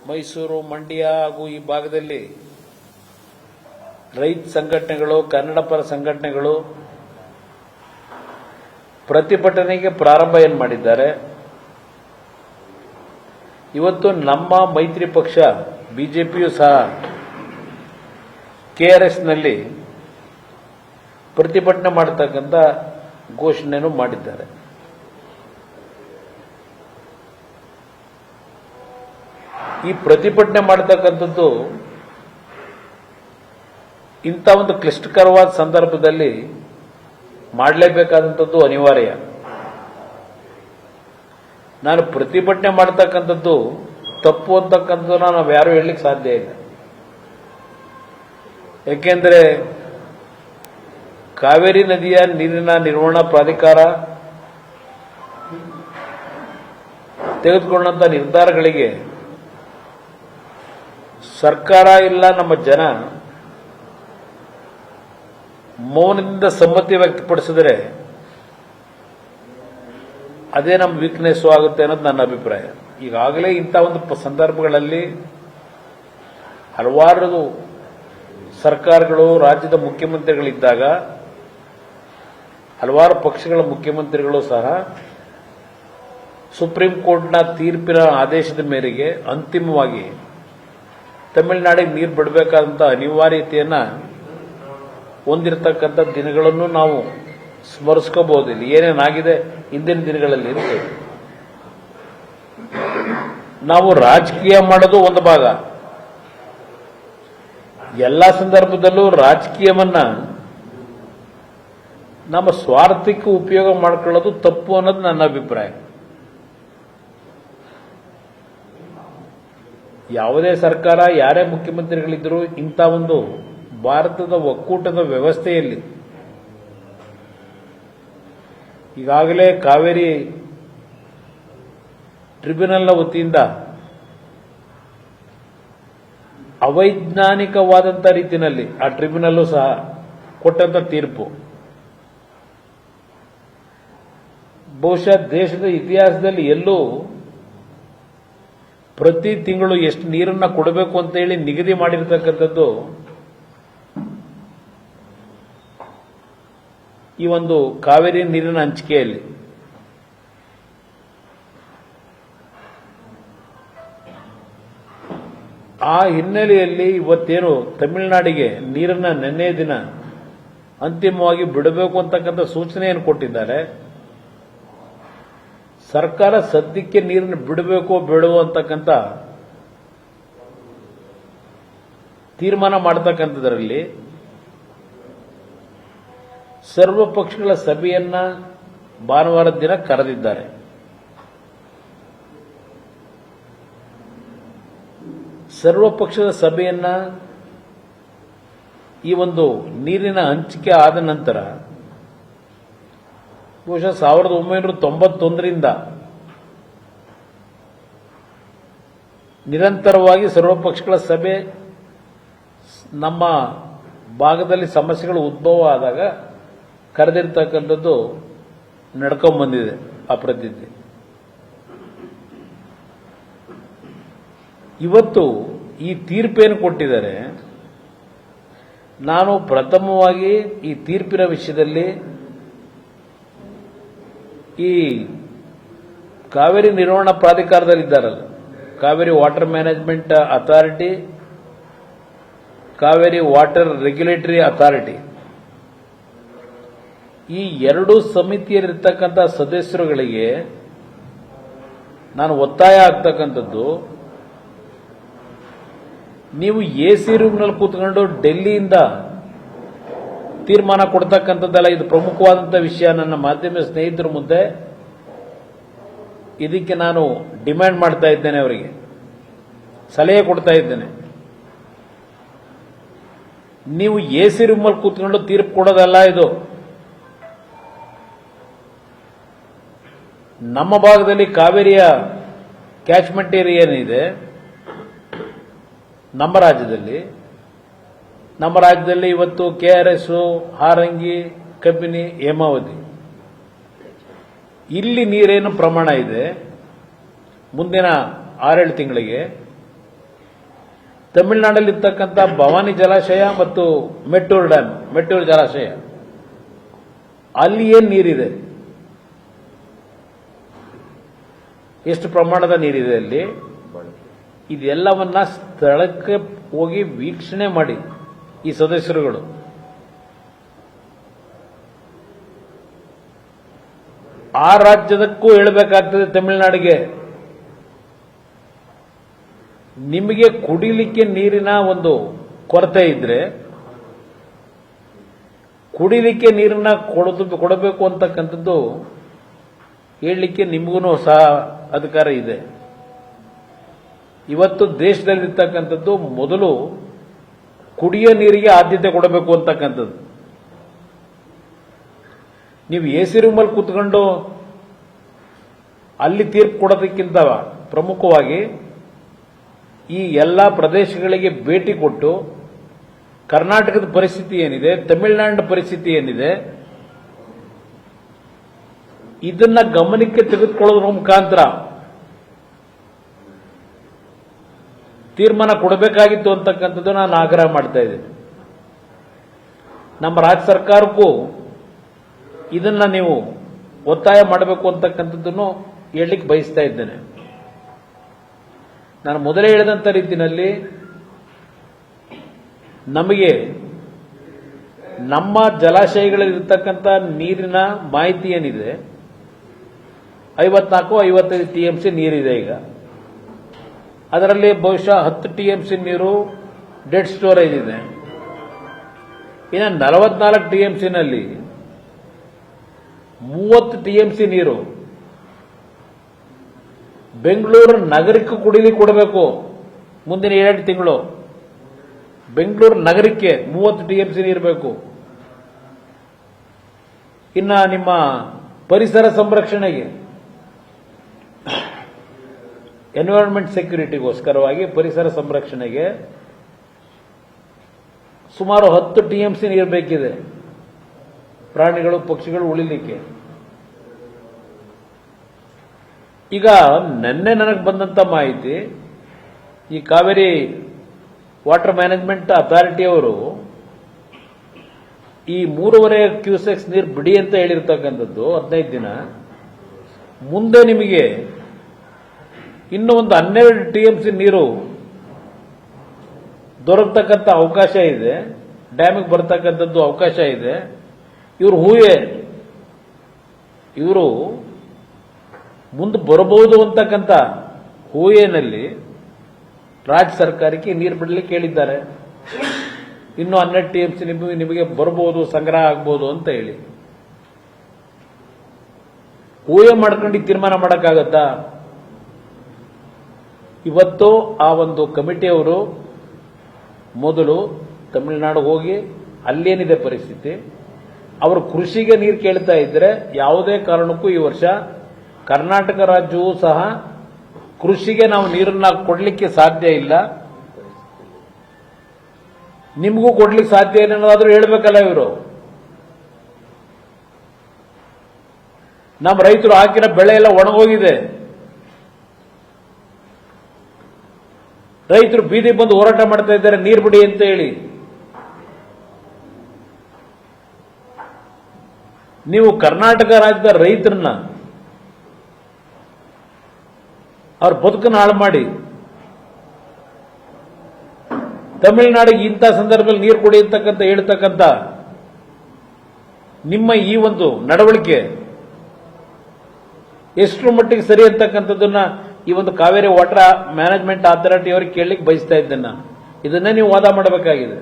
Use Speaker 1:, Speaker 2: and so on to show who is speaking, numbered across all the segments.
Speaker 1: ಮೈಸೂರು, ಮಂಡ್ಯ ಹಾಗೂ ಈ ಭಾಗದಲ್ಲಿ ರೈತ ಸಂಘಟನೆಗಳು, ಕನ್ನಡ ಪರ ಸಂಘಟನೆಗಳು ಪ್ರತಿಭಟನೆಗೆ ಪ್ರಾರಂಭ ಮಾಡಿದ್ದಾರೆ. ಇವತ್ತು ನಮ್ಮ ಮೈತ್ರಿ ಪಕ್ಷ ಬಿಜೆಪಿಯೂ ಸಹ ಕೆಆರ್ಎಸ್ನಲ್ಲಿ ಪ್ರತಿಭಟನೆ ಮಾಡತಕ್ಕಂಥ ಘೋಷಣೆಯನ್ನು ಮಾಡಿದ್ದಾರೆ. ಈ ಪ್ರತಿಭಟನೆ ಮಾಡತಕ್ಕಂಥದ್ದು ಇಂಥ ಒಂದು ಕ್ಲಿಷ್ಟಕರವಾದ ಸಂದರ್ಭದಲ್ಲಿ ಮಾಡಲೇಬೇಕಾದಂಥದ್ದು ಅನಿವಾರ್ಯ. ನಾನು ಪ್ರತಿಭಟನೆ ಮಾಡತಕ್ಕಂಥದ್ದು ತಪ್ಪು ಅಂತಕ್ಕಂಥದ್ದನ್ನ ನಾವು ಯಾರು ಹೇಳಲಿಕ್ಕೆ ಸಾಧ್ಯ ಇಲ್ಲ. ಏಕೆಂದರೆ ಕಾವೇರಿ ನದಿಯ ನೀರಿನ ನಿರ್ವಹಣಾ ಪ್ರಾಧಿಕಾರ ತೆಗೆದುಕೊಂಡಂತ ನಿರ್ಧಾರಗಳಿಗೆ ಸರ್ಕಾರ ಇಲ್ಲ ನಮ್ಮ ಜನ ಮೌನದಿಂದ ಸಮ್ಮತಿ ವ್ಯಕ್ತಪಡಿಸಿದರೆ ಅದೇ ನಮ್ಮ ವೀಕ್ನೆಸ್ ಆಗುತ್ತೆ ಅನ್ನೋದು ನನ್ನ ಅಭಿಪ್ರಾಯ. ಈಗಾಗಲೇ ಇಂಥ ಒಂದು ಸಂದರ್ಭಗಳಲ್ಲಿ ಹಲವಾರು ಸರ್ಕಾರಗಳು, ರಾಜ್ಯದ ಮುಖ್ಯಮಂತ್ರಿಗಳಿದ್ದಾಗ ಹಲವಾರು ಪಕ್ಷಗಳ ಮುಖ್ಯಮಂತ್ರಿಗಳು ಸಹ ಸುಪ್ರೀಂ ಕೋರ್ಟ್ನ ತೀರ್ಪಿನ ಆದೇಶದ ಮೇರೆಗೆ ಅಂತಿಮವಾಗಿ ತಮಿಳುನಾಡಿಗೆ ನೀರು ಬಿಡಬೇಕಾದಂಥ ಅನಿವಾರ್ಯತೆಯನ್ನು ಹೊಂದಿರತಕ್ಕಂಥ ದಿನಗಳನ್ನು ನಾವು ಸ್ಮರಿಸ್ಕೋಬಹುದು. ಇಲ್ಲಿ ಏನೇನಾಗಿದೆ ಹಿಂದಿನ ದಿನಗಳಲ್ಲಿ ನಾವು ರಾಜಕೀಯ ಮಾಡೋದು ಒಂದು ಭಾಗ, ಎಲ್ಲ ಸಂದರ್ಭದಲ್ಲೂ ರಾಜಕೀಯವನ್ನ ನಮ್ಮ ಸ್ವಾರ್ಥಕ್ಕೆ ಉಪಯೋಗ ಮಾಡಿಕೊಳ್ಳೋದು ತಪ್ಪು ಅನ್ನೋದು ನನ್ನ ಅಭಿಪ್ರಾಯ. ಯಾವುದೇ ಸರ್ಕಾರ, ಯಾರೇ ಮುಖ್ಯಮಂತ್ರಿಗಳಿದ್ದರೂ ಇಂಥ ಒಂದು ಭಾರತದ ಒಕ್ಕೂಟದ ವ್ಯವಸ್ಥೆಯಲ್ಲಿ ಈಗಾಗಲೇ ಕಾವೇರಿ ಟ್ರಿಬ್ಯುನಲ್ನ ವತಿಯಿಂದ ಅವೈಜ್ಞಾನಿಕವಾದಂಥ ರೀತಿಯಲ್ಲಿ ಆ ಟ್ರಿಬ್ಯುನಲ್ಲು ಸಹ ಕೊಟ್ಟಂತ ತೀರ್ಪು ಬಹುಶಃ ದೇಶದ ಇತಿಹಾಸದಲ್ಲಿ ಎಲ್ಲೂ ಪ್ರತಿ ತಿಂಗಳು ಎಷ್ಟು ನೀರನ್ನ ಕೊಡಬೇಕು ಅಂತ ಹೇಳಿ ನಿಗದಿ ಮಾಡಿರತಕ್ಕಂಥದ್ದು ಈ ಒಂದು ಕಾವೇರಿ ನೀರಿನ ಹಂಚಿಕೆಯಲ್ಲಿ. ಆ ಹಿನ್ನೆಲೆಯಲ್ಲಿ ಇವತ್ತೇನು ತಮಿಳುನಾಡಿಗೆ ನೀರನ್ನ ನಿನ್ನೆ ದಿನ ಅಂತಿಮವಾಗಿ ಬಿಡಬೇಕು ಅಂತಕ್ಕಂಥ ಸೂಚನೆಯನ್ನು ಕೊಟ್ಟಿದ್ದಾರೆ. ಸರ್ಕಾರ ಸದ್ಯಕ್ಕೆ ನೀರನ್ನು ಬಿಡಬೇಕೋ ಬೇಡವೋ ಅಂತಕ್ಕಂಥ ತೀರ್ಮಾನ ಮಾಡತಕ್ಕಂಥದ್ರಲ್ಲಿ ಸರ್ವ ಪಕ್ಷಗಳ ಸಭೆಯನ್ನ ಭಾನುವಾರದ ದಿನ ಕರೆದಿದ್ದಾರೆ. ಸರ್ವ ಪಕ್ಷದ ಸಭೆಯನ್ನ ಈ ಒಂದು ನೀರಿನ ಹಂಚಿಕೆ ಆದ ನಂತರ ಬಹುಶಃ 1991ರಿಂದ ನಿರಂತರವಾಗಿ ಸರ್ವ ಪಕ್ಷಗಳ ಸಭೆ ನಮ್ಮ ಭಾಗದಲ್ಲಿ ಸಮಸ್ಯೆಗಳು ಉದ್ಭವ ಆದಾಗ ಕರೆದಿರ್ತಕ್ಕಂಥದ್ದು ನಡ್ಕೊಂಡ್ಬಂದಿದೆ ಆ ಪದ್ಧತಿ. ಇವತ್ತು ಈ ತೀರ್ಪೇನು ಕೊಟ್ಟಿದ್ದಾರೆ, ನಾನು ಪ್ರಥಮವಾಗಿ ಈ ತೀರ್ಪಿನ ವಿಷಯದಲ್ಲಿ ಈ ಕಾವೇರಿ ನಿರ್ವಹಣಾ ಪ್ರಾಧಿಕಾರದಲ್ಲಿದ್ದಾರಲ್ಲ, Cauvery water management authority, Cauvery water regulatory authority, ಈ ಎರಡೂ ಸಮಿತಿಯಲ್ಲಿರ್ತಕ್ಕಂಥ ಸದಸ್ಯರುಗಳಿಗೆ ನಾನು ಒತ್ತಾಯ ಆಗ್ತಕ್ಕಂಥದ್ದು, ನೀವು ಎಸಿ ರೂಮ್ನಲ್ಲಿ ಕೂತ್ಕೊಂಡು ಡೆಲ್ಲಿಯಿಂದ ತೀರ್ಮಾನ ಕೊಡ್ತಕ್ಕಂಥದ್ದಲ್ಲ. ಇದು ಪ್ರಮುಖವಾದಂಥ ವಿಷಯ. ನನ್ನ ಮಾಧ್ಯಮ ಸ್ನೇಹಿತರ ಮುಂದೆ ಇದಕ್ಕೆ ನಾನು ಡಿಮ್ಯಾಂಡ್ ಮಾಡ್ತಾ ಇದ್ದೇನೆ, ಅವರಿಗೆ ಸಲಹೆ ಕೊಡ್ತಾ ಇದ್ದೇನೆ. ನೀವು ಎಸಿ ರೂಮಲ್ಲಿ ಕೂತ್ಕೊಂಡು ತೀರ್ಪು ಕೊಡೋದಲ್ಲ ಇದು. ನಮ್ಮ ಭಾಗದಲ್ಲಿ ಕಾವೇರಿಯ ಕ್ಯಾಚ್ಮೆಂಟ್ ಏರಿಯಾ ಏನಿದೆ ನಮ್ಮ ರಾಜ್ಯದಲ್ಲಿ ಇವತ್ತು ಕೆಆರ್ಎಸ್, ಹಾರಂಗಿ, ಕಬಿನಿ, ಹೇಮಾವತಿ, ಇಲ್ಲಿ ನೀರೇನು ಪ್ರಮಾಣ ಇದೆ ಮುಂದಿನ 6-7 ತಿಂಗಳಿಗೆ ತಮಿಳುನಾಡಲ್ಲಿ ಇರ್ತಕ್ಕಂಥ ಭವಾನಿ ಜಲಾಶಯ ಮತ್ತು ಮೆಟ್ಟೂರು ಡ್ಯಾಮ್, ಮೆಟ್ಟೂರು ಜಲಾಶಯ, ಅಲ್ಲಿ ಏನು ನೀರಿದೆ, ಎಷ್ಟು ಪ್ರಮಾಣದ ನೀರಿದೆ ಅಲ್ಲಿ, ಇದೆಲ್ಲವನ್ನ ಸ್ಥಳಕ್ಕೆ ಹೋಗಿ ವೀಕ್ಷಣೆ ಮಾಡಿ ಈ ಸದಸ್ಯರುಗಳು. ಆ ರಾಜ್ಯದಕ್ಕೂ ಹೇಳಬೇಕಾಗ್ತದೆ ತಮಿಳುನಾಡಿಗೆ, ನಿಮಗೆ ಕುಡಿಲಿಕ್ಕೆ ನೀರಿನ ಒಂದು ಕೊರತೆ ಇದ್ರೆ ಕುಡಿಲಿಕ್ಕೆ ನೀರನ್ನ ಕೊಡಬೇಕು ಅಂತಕ್ಕಂಥದ್ದು ಹೇಳಲಿಕ್ಕೆ ನಿಮಗೂ ಸಹ ಅಧಿಕಾರ ಇದೆ. ಇವತ್ತು ದೇಶದಲ್ಲಿರ್ತಕ್ಕಂಥದ್ದು ಮೊದಲು ಕುಡಿಯೋ ನೀರಿಗೆ ಆದ್ಯತೆ ಕೊಡಬೇಕು ಅಂತಕ್ಕಂಥದ್ದು. ನೀವು ಎಸಿ ರೂಮಲ್ಲಿ ಕೂತ್ಕೊಂಡು ಅಲ್ಲಿ ತೀರ್ಪು ಕೊಡೋದಕ್ಕಿಂತ ಪ್ರಮುಖವಾಗಿ ಈ ಎಲ್ಲ ಪ್ರದೇಶಗಳಿಗೆ ಭೇಟಿ ಕೊಟ್ಟು ಕರ್ನಾಟಕದ ಪರಿಸ್ಥಿತಿ ಏನಿದೆ, ತಮಿಳುನಾಡಿನ ಪರಿಸ್ಥಿತಿ ಏನಿದೆ, ಇದನ್ನ ಗಮನಕ್ಕೆ ತೆಗೆದುಕೊಳ್ಳೋದ್ರ ಮುಖಾಂತರ ತೀರ್ಮಾನ ಕೊಡಬೇಕಾಗಿತ್ತು ಅಂತಕ್ಕಂಥದ್ದು ನಾನು ಆಗ್ರಹ ಮಾಡ್ತಾ ಇದ್ದೀನಿ. ನಮ್ಮ ರಾಜ್ಯ ಸರ್ಕಾರಕ್ಕೂ ಇದನ್ನ ನೀವು ಒತ್ತಾಯ ಮಾಡಬೇಕು ಅಂತಕ್ಕಂಥದ್ದನ್ನು ಹೇಳಲಿಕ್ಕೆ ಬಯಸ್ತಾ ಇದ್ದೇನೆ. ನಾನು ಮೊದಲೇ ಹೇಳಿದಂಥ ರೀತಿಯಲ್ಲಿ ನಮಗೆ ನಮ್ಮ ಜಲಾಶಯಗಳಲ್ಲಿರ್ತಕ್ಕಂಥ ನೀರಿನ ಮಾಹಿತಿ ಏನಿದೆ, 54-55 ಟಿಎಂಸಿ ನೀರಿದೆ ಈಗ. ಅದರಲ್ಲಿ ಬಹುಶಃ 10 ಟಿಎಂಸಿ ನೀರು ಡೆಡ್ ಸ್ಟೋರೇಜ್ ಇದೆ. ಇನ್ನು 44 ಟಿಎಂಸಿನಲ್ಲಿ 30 ಟಿಎಂಸಿ ನೀರು ಬೆಂಗಳೂರು ನಗರಕ್ಕೆ ಕುಡಿಲಿಕ್ಕೆ ಕೊಡಬೇಕು. ಮುಂದಿನ 2 ತಿಂಗಳು ಬೆಂಗಳೂರು ನಗರಕ್ಕೆ 30 ಟಿಎಂಸಿ ನೀರು ಬೇಕು. ಇನ್ನ ನಿಮ್ಮ ಪರಿಸರ ಸಂರಕ್ಷಣೆಗೆ, ಎನ್ವೈರನ್ಮೆಂಟ್ ಸೆಕ್ಯೂರಿಟಿಗೋಸ್ಕರವಾಗಿ ಪರಿಸರ ಸಂರಕ್ಷಣೆಗೆ ಸುಮಾರು 10 ಟಿಎಂಸಿ ನೀರು ಬೇಕಿದೆ, ಪ್ರಾಣಿಗಳು ಪಕ್ಷಿಗಳು ಉಳಿಲಿಕ್ಕೆ. ಈಗ ನಿನ್ನೆ ನನಗೆ ಬಂದಂತ ಮಾಹಿತಿ, ಈ ಕಾವೇರಿ ವಾಟರ್ ಮ್ಯಾನೇಜ್ಮೆಂಟ್ ಅಥಾರಿಟಿಯವರು ಈ 3.5 ಕ್ಯೂಸೆಕ್ಸ್ ನೀರು ಬಿಡಿ ಅಂತ ಹೇಳಿರ್ತಕ್ಕಂಥದ್ದು 15 ದಿನ. ಮುಂದೆ ನಿಮಗೆ ಇನ್ನೂ ಒಂದು 12 ಟಿಎಂಸಿ ನೀರು ದೊರಕತಕ್ಕಂಥ ಅವಕಾಶ ಇದೆ, ಡ್ಯಾಮಿಗೆ ಬರ್ತಕ್ಕಂಥದ್ದು ಅವಕಾಶ ಇದೆ. ಇವರು ಮುಂದೆ ಬರಬಹುದು ಅಂತಕ್ಕಂಥ ಹೂಯೇನಲ್ಲಿ ರಾಜ್ಯ ಸರ್ಕಾರಕ್ಕೆ ನೀರು ಬಿಡಲಿಕ್ಕೆ ಹೇಳಿದ್ದಾರೆ. ಇನ್ನು 12 ಟಿಎಂಸಿ ನಿಮಗೆ ಬರಬಹುದು, ಸಂಗ್ರಹ ಆಗಬಹುದು ಅಂತ ಹೇಳಿ ಊಹೆ ಮಾಡ್ಕೊಂಡು ತೀರ್ಮಾನ ಮಾಡೋಕ್ಕಾಗತ್ತಾ? ಇವತ್ತು ಆ ಒಂದು ಕಮಿಟಿಯವರು ಮೊದಲು ತಮಿಳುನಾಡು ಹೋಗಿ ಅಲ್ಲೇನಿದೆ ಪರಿಸ್ಥಿತಿ, ಅವರು ಕೃಷಿಗೆ ನೀರು ಕೇಳ್ತಾ ಇದ್ರೆ ಯಾವುದೇ ಕಾರಣಕ್ಕೂ ಈ ವರ್ಷ ಕರ್ನಾಟಕ ರಾಜ್ಯವೂ ಸಹ ಕೃಷಿಗೆ ನಾವು ನೀರನ್ನ ಕೊಡಲಿಕ್ಕೆ ಸಾಧ್ಯ ಇಲ್ಲ, ನಿಮಗೂ ಕೊಡ್ಲಿಕ್ಕೆ ಸಾಧ್ಯ ಇಲ್ಲ ಅನ್ನೋದಾದ್ರೂ ಹೇಳಬೇಕಲ್ಲ. ಇವರು ನಮ್ಮ ರೈತರು ಹಾಕಿರೋ ಬೆಳೆ ಎಲ್ಲ ಒಣಗೋಗಿದೆ, ರೈತರು ಬೀದಿ ಬಂದು ಹೋರಾಟ ಮಾಡ್ತಾ ಇದ್ದಾರೆ ನೀರು ಬಿಡಿ ಅಂತ ಹೇಳಿ. ನೀವು ಕರ್ನಾಟಕ ರಾಜ್ಯದ ರೈತರನ್ನ ಅವ್ರ ಬದುಕನ್ನು ಹಾಳು ಮಾಡಿ ತಮಿಳುನಾಡಿಗೆ ಇಂಥ ಸಂದರ್ಭದಲ್ಲಿ ನೀರು ಕೊಡಿ ಅಂತಕ್ಕಂಥ ಹೇಳ್ತಕ್ಕಂಥ ನಿಮ್ಮ ಈ ಒಂದು ನಡವಳಿಕೆ ಎಷ್ಟರ ಮಟ್ಟಿಗೆ ಸರಿ ಅಂತಕ್ಕಂಥದ್ದನ್ನ ಈ ಒಂದು ಕಾವೇರಿ ವಾಟರ್ ಮ್ಯಾನೇಜ್ಮೆಂಟ್ ಅಥಾರಿಟಿ ಅವರಿಗೆ ಕೇಳಲಿಕ್ಕೆ ಬಯಸ್ತಾ ಇದ್ದೇನೆ. ಇದನ್ನೇ ನೀವು ವಾದ ಮಾಡಬೇಕಾಗಿದೆ.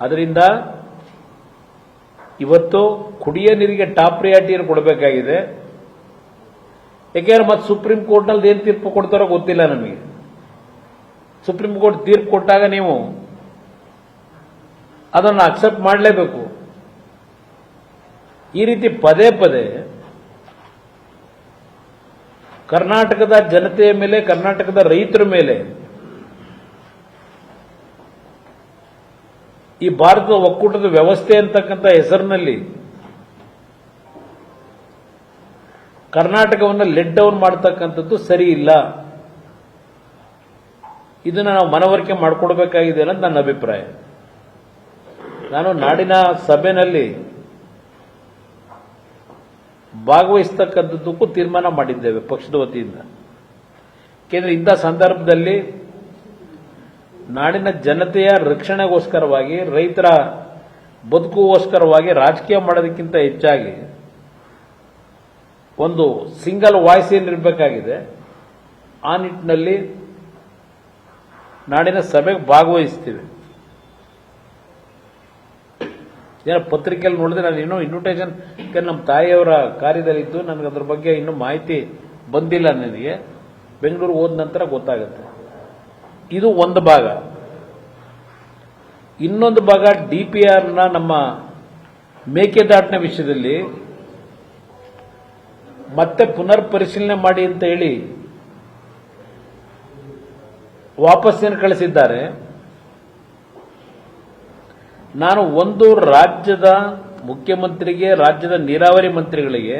Speaker 1: ಅದರಿಂದ ಇವತ್ತು ಕುಡಿಯೋ ನೀರಿಗೆ ಟಾಪ್ ಪ್ರಿಯಾರಿಟಿಯನ್ನು ಕೊಡಬೇಕಾಗಿದೆ. ಯಾಕೆಂದ್ರೆ ಮತ್ತೆ ಸುಪ್ರೀಂ ಕೋರ್ಟ್ನಲ್ಲಿ ಏನು ತೀರ್ಪು ಕೊಡ್ತಾರೋ ಗೊತ್ತಿಲ್ಲ ನಮಗೆ. ಸುಪ್ರೀಂ ಕೋರ್ಟ್ ತೀರ್ಪು ಕೊಟ್ಟಾಗ ನೀವು ಅದನ್ನು ಅಕ್ಸೆಪ್ಟ್ ಮಾಡಲೇಬೇಕು. ಈ ರೀತಿ ಪದೇ ಪದೇ ಕರ್ನಾಟಕದ ಜನತೆಯ ಮೇಲೆ, ಕರ್ನಾಟಕದ ರೈತರ ಮೇಲೆ ಈ ಭಾರತದ ಒಕ್ಕೂಟದ ವ್ಯವಸ್ಥೆ ಅಂತಕ್ಕಂಥ ಹೆಸರಿನಲ್ಲಿ ಕರ್ನಾಟಕವನ್ನು ಲೆಟ್ ಡೌನ್ ಮಾಡತಕ್ಕಂಥದ್ದು ಸರಿ ಇಲ್ಲ. ಇದನ್ನು ನಾವು ಮನವರಿಕೆ ಮಾಡಿಕೊಡ್ಬೇಕಾಗಿದೆ ಅನ್ನೋದು ನನ್ನ ಅಭಿಪ್ರಾಯ. ನಾನು ನಾಡಿನ ಸಭೆಯಲ್ಲಿ ಭಾಗವಹಿಸ್ತಕ್ಕಂಥದ್ದಕ್ಕೂ ತೀರ್ಮಾನ ಮಾಡಿದ್ದೇವೆ ಪಕ್ಷದ ವತಿಯಿಂದ. ಏಕೆಂದರೆ ಇಂಥ ಸಂದರ್ಭದಲ್ಲಿ ನಾಡಿನ ಜನತೆಯ ರಕ್ಷಣೆಗೋಸ್ಕರವಾಗಿ, ರೈತರ ಬದುಕುಗೋಸ್ಕರವಾಗಿ ರಾಜಕೀಯ ಮಾಡೋದಕ್ಕಿಂತ ಹೆಚ್ಚಾಗಿ ಒಂದು ಸಿಂಗಲ್ ವಾಯ್ಸ್ ಏನಿರಬೇಕಾಗಿದೆ, ಆ ನಿಟ್ಟಿನಲ್ಲಿ ನಾಡಿನ ಸಭೆಗೆ ಭಾಗವಹಿಸ್ತೀವಿ. ಏನೋ ಪತ್ರಿಕೆಯಲ್ಲಿ ನೋಡಿದ್ರೆ ನಾನು ಇನ್ನೂ ಇನ್ವಿಟೇಷನ್ ನಮ್ಮ ತಾಯಿಯವರ ಕಾರ್ಯದಲ್ಲಿದ್ದು ನನಗೆ ಅದ್ರ ಬಗ್ಗೆ ಇನ್ನೂ ಮಾಹಿತಿ ಬಂದಿಲ್ಲ. ನನಗೆ ಬೆಂಗಳೂರು ಹೋದ ನಂತರ ಗೊತ್ತಾಗುತ್ತೆ. ಇದು ಒಂದು ಭಾಗ. ಇನ್ನೊಂದು ಭಾಗ DPRನ ನಮ್ಮ ಮೇಕೆದಾಟಿನ ವಿಷಯದಲ್ಲಿ ಮತ್ತೆ ಪುನರ್ ಪರಿಶೀಲನೆ ಮಾಡಿ ಅಂತ ಹೇಳಿ ವಾಪಸ್ಸೇನು ಕಳಿಸಿದ್ದಾರೆ. ನಾನು ಒಂದು ರಾಜ್ಯದ ಮುಖ್ಯಮಂತ್ರಿಗೆ, ರಾಜ್ಯದ ನೀರಾವರಿ ಮಂತ್ರಿಗಳಿಗೆ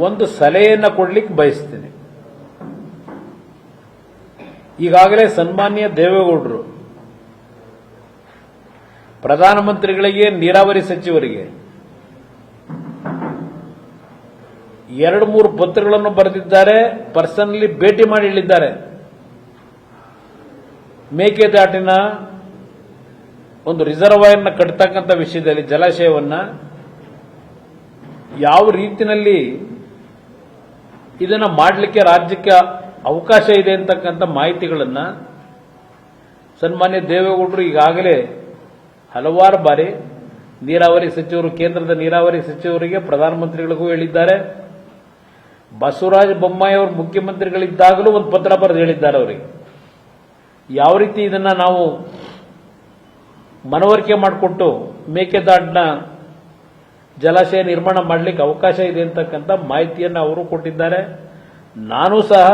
Speaker 1: ಒಂದು ಸಲಹೆಯನ್ನು ಕೊಡ್ಲಿಕ್ಕೆ ಬಯಸ್ತೀನಿ. ಈಗಾಗಲೇ ಸನ್ಮಾನ್ಯ ದೇವೇಗೌಡರು ಪ್ರಧಾನಮಂತ್ರಿಗಳಿಗೆ, ನೀರಾವರಿ ಸಚಿವರಿಗೆ 2-3 ಪತ್ರಗಳನ್ನು ಬರೆದಿದ್ದಾರೆ. ಪರ್ಸನಲಿ ಭೇಟಿ ಮಾಡಿ ಹೇಳಿದ್ದಾರೆ, ಮೇಕೆದಾಟಿನ ಒಂದು ರಿಸರ್ವಾಯರ್ನ ಕಟ್ಟತಕ್ಕಂಥ ವಿಷಯದಲ್ಲಿ, ಜಲಾಶಯವನ್ನ ಯಾವ ರೀತಿಯಲ್ಲಿ ಇದನ್ನು ಮಾಡಲಿಕ್ಕೆ ರಾಜ್ಯಕ್ಕೆ ಅವಕಾಶ ಇದೆ ಅಂತಕ್ಕಂಥ ಮಾಹಿತಿಗಳನ್ನು ಸನ್ಮಾನ್ಯ ದೇವೇಗೌಡರು ಈಗಾಗಲೇ ಹಲವಾರು ಬಾರಿ ನೀರಾವರಿ ಸಚಿವರು, ಕೇಂದ್ರದ ನೀರಾವರಿ ಸಚಿವರಿಗೆ, ಪ್ರಧಾನಮಂತ್ರಿಗಳಿಗೂ ಹೇಳಿದ್ದಾರೆ. ಬಸವರಾಜ ಬೊಮ್ಮಾಯಿ ಅವರು ಮುಖ್ಯಮಂತ್ರಿಗಳಿದ್ದಾಗಲೂ ಒಂದು ಪತ್ರ ಬರೆದು ಹೇಳಿದ್ದಾರೆ ಅವರಿಗೆ. ಯಾವ ರೀತಿ ಇದನ್ನು ನಾವು ಮನವರಿಕೆ ಮಾಡಿಕೊಟ್ಟು ಮೇಕೆದಾಟಿನ ಜಲಾಶಯ ನಿರ್ಮಾಣ ಮಾಡಲಿಕ್ಕೆ ಅವಕಾಶ ಇದೆ ಅಂತಕ್ಕಂಥ ಮಾಹಿತಿಯನ್ನು ಅವರು ಕೊಟ್ಟಿದ್ದಾರೆ. ನಾನು ಸಹ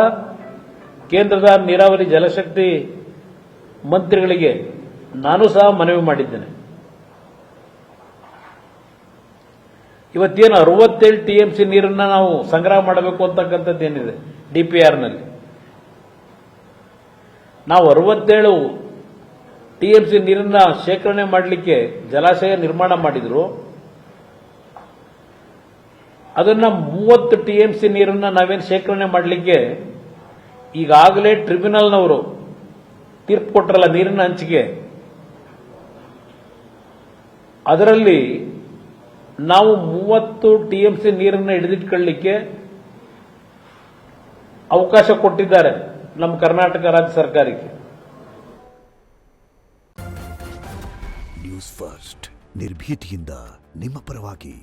Speaker 1: ಕೇಂದ್ರದ ನೀರಾವರಿ ಜಲಶಕ್ತಿ ಮಂತ್ರಿಗಳಿಗೆ ನಾನು ಸಹ ಮನವಿ ಮಾಡಿದ್ದೇನೆ. ಇವತ್ತೇನು 67 TMC ನೀರನ್ನು ನಾವು ಸಂಗ್ರಹ ಮಾಡಬೇಕು ಅಂತಕ್ಕಂಥದ್ದು ಏನಿದೆ DPRನಲ್ಲಿ, ನಾವು 67 TMC ನೀರನ್ನ ಶೇಖರಣೆ ಮಾಡಲಿಕ್ಕೆ ಜಲಾಶಯ ನಿರ್ಮಾಣ ಮಾಡಿದ್ರು. ಅದನ್ನ 30 TMC ನೀರನ್ನ ನಾವೇನು ಶೇಖರಣೆ ಮಾಡಲಿಕ್ಕೆ ಈಗಾಗಲೇ ಟ್ರಿಬ್ಯುನಲ್ನವರು ತೀರ್ಪು ಕೊಟ್ಟರಲ್ಲ ನೀರಿನ ಹಂಚಿಕೆ, ಅದರಲ್ಲಿ ನಾವು 30 TMC ನೀರನ್ನು ಹಿಡಿದಿಟ್ಕೊಳ್ಳಿಕ್ಕೆ ಅವಕಾಶ ಕೊಟ್ಟಿದ್ದಾರೆ ನಮ್ಮ ಕರ್ನಾಟಕ ರಾಜ್ಯ ಸರ್ಕಾರಕ್ಕೆ.
Speaker 2: ನ್ಯೂಸ್ ಫಸ್ಟ್ ನಿರ್ಭೀತಿಯಿಂದ ನಿಮ್ಮ ಪರವಾಗಿ.